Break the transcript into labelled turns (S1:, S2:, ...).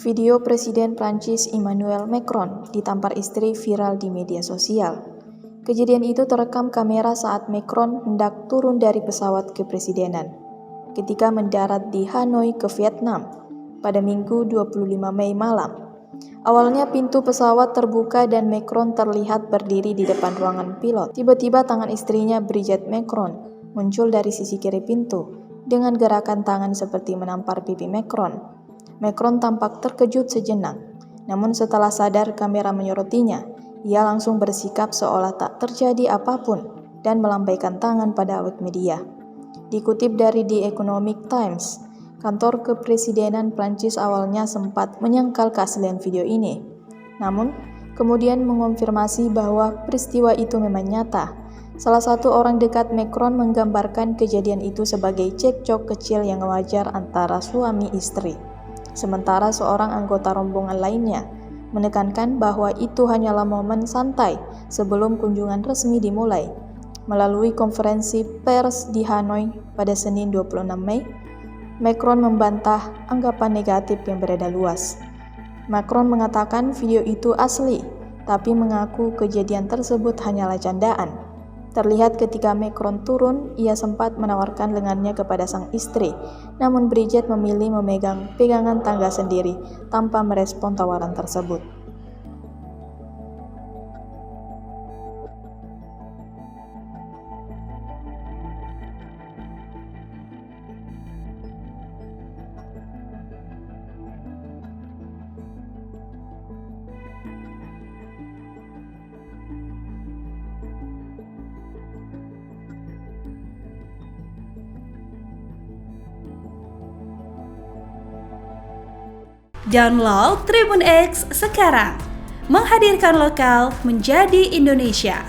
S1: Video Presiden Prancis Emmanuel Macron ditampar istri viral di media sosial. Kejadian itu terekam kamera saat Macron hendak turun dari pesawat kepresidenan ketika mendarat di Hanoi ke Vietnam pada Minggu 25 Mei malam. Awalnya pintu pesawat terbuka dan Macron terlihat berdiri di depan ruangan pilot. Tiba-tiba tangan istrinya Brigitte Macron muncul dari sisi kiri pintu dengan gerakan tangan seperti menampar pipi Macron. Macron tampak terkejut sejenak, namun setelah sadar kamera menyorotinya, ia langsung bersikap seolah tak terjadi apapun dan melambaikan tangan pada awak media. Dikutip dari The Economic Times, kantor kepresidenan Prancis awalnya sempat menyangkal keaslian video ini, namun kemudian mengonfirmasi bahwa peristiwa itu memang nyata. Salah satu orang dekat Macron menggambarkan kejadian itu sebagai cekcok kecil yang wajar antara suami istri. Sementara seorang anggota rombongan lainnya menekankan bahwa itu hanyalah momen santai sebelum kunjungan resmi dimulai. Melalui konferensi pers di Hanoi pada Senin 26 Mei, Macron membantah anggapan negatif yang beredar luas. Macron mengatakan video itu asli, tapi mengaku kejadian tersebut hanyalah candaan. Terlihat ketika Macron turun, ia sempat menawarkan lengannya kepada sang istri, namun Brigitte memilih memegang pegangan tangga sendiri tanpa merespon tawaran tersebut.
S2: Download Tribun X sekarang, menghadirkan lokal menjadi Indonesia.